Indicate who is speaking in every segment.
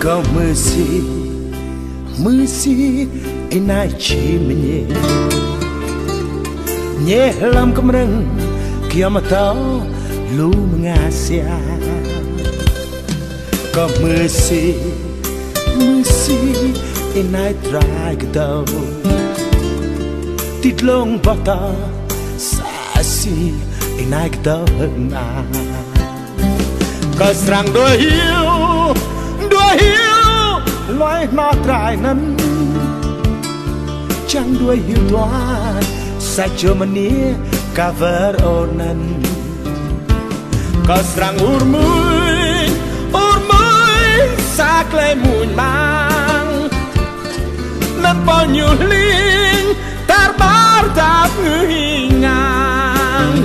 Speaker 1: Kau mesti inai cimnya nyelam kemereng kiamat tau lu mengasih. Kau mesti inai try ketau tidlong bata sasi inai ketau hena. Kau serang dua hiu loài nó trai năn chẳng đuôi hiu toan sa cho mania cover onan. Kau serang urmui sa klei mun mang nan bao nhiêu linh tar bar tap ngang.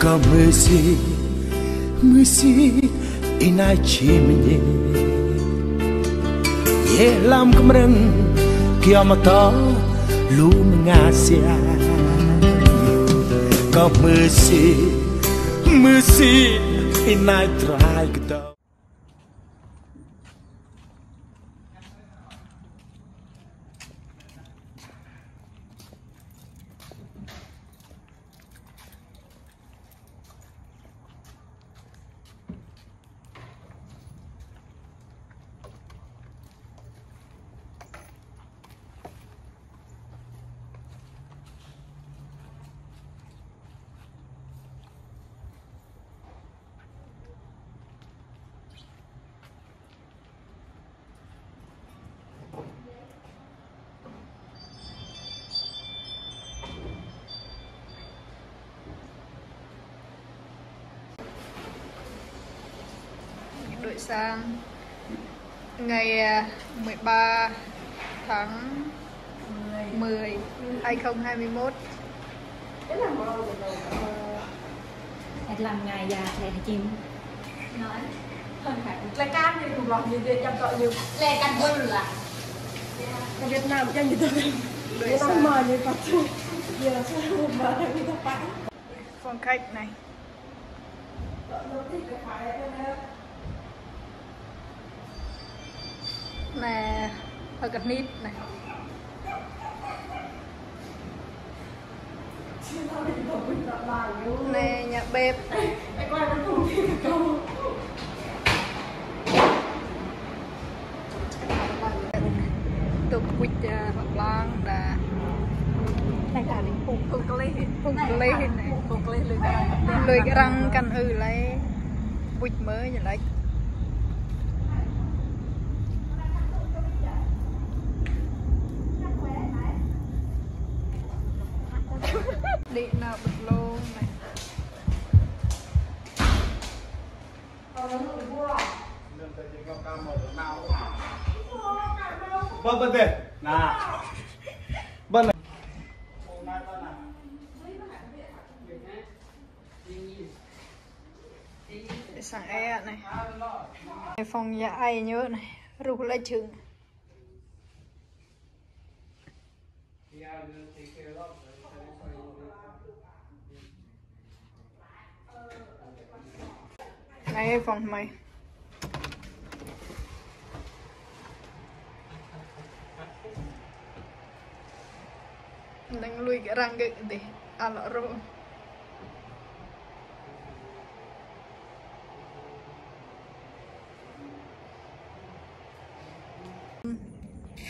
Speaker 1: Kau mesti inai cimnya nyelam kemereng kiamat tau lu mengasih. Kau mesti inai try ketau.
Speaker 2: Đổi sang ngày 13 tháng 10 2021.
Speaker 3: Làm ngày già sẽ chim nói hơn phải
Speaker 4: Lê Can thì cùng lòng như thế chăm cọ nhiều
Speaker 3: Lê Can Vân là
Speaker 4: ở Việt Nam chân như thế Việt Nam mờ như Phật giờ sao không mờ như thế phải
Speaker 2: Phòng khách này nè hơi cật nít này. Nè nhà bếp tục quýt hoặc lang đã
Speaker 3: đại cả đến cùng
Speaker 2: phùng lấy này lười cái răng căn lấy quýt mới như lấy điện nào bật lô này.
Speaker 1: Bên đây nè bên này
Speaker 2: sang e này phòng nhà ai nhớ này rủ lấy chừng này phòng mày đang lùi cái răng gậy để ăn lọ rô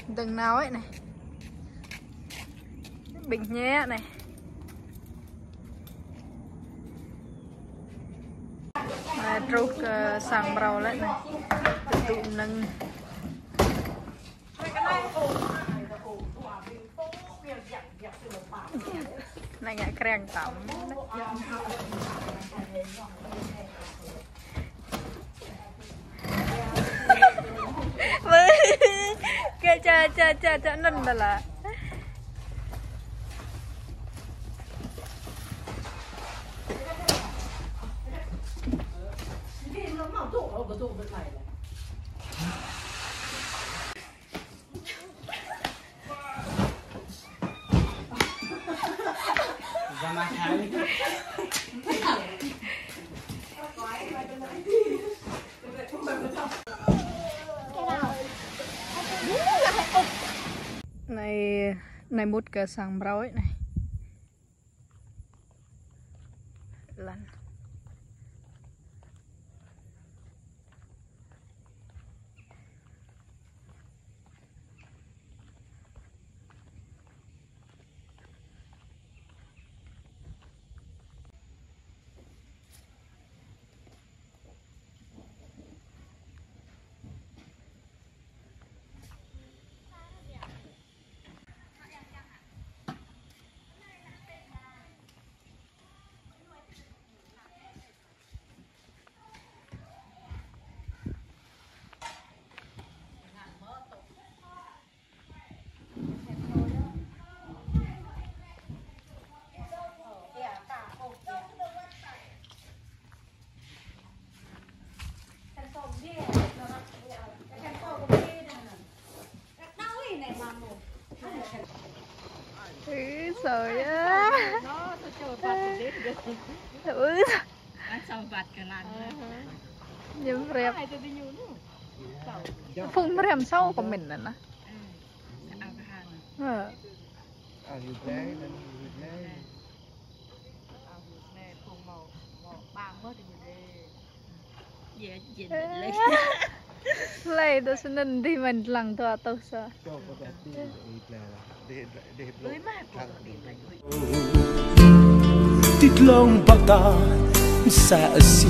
Speaker 2: đừng nào ấy này bình nhé này trục sang bầu lại này tụ nâng này ngại keng tắm Kayak caca nenda lah. Này mút cờ sang brói này lần Trời á. Nhưng rep phun rem sâu của mình nè. Lấy đó nên đi mình lằng to tao sao.
Speaker 1: Tít lông bạc ta xa xì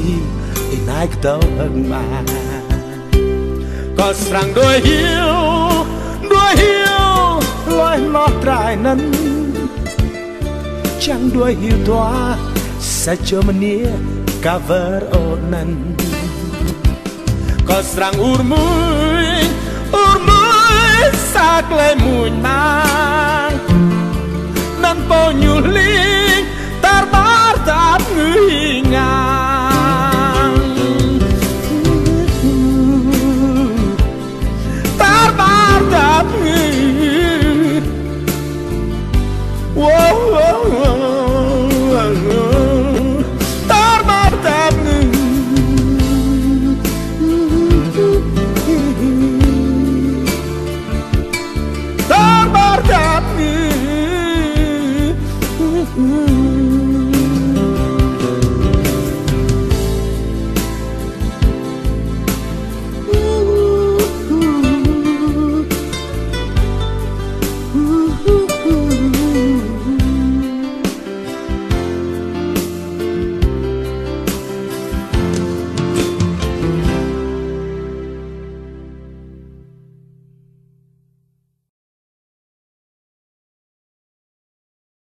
Speaker 1: để nai tao hơn mà có sang đôi hiu loài lót trai nấn chẳng đôi hiu toa sẽ cho mình nia cover onan có sang urmui sak le mùi nang nan po nhu ling tar bar tap ngui ngang tar bar tap ngui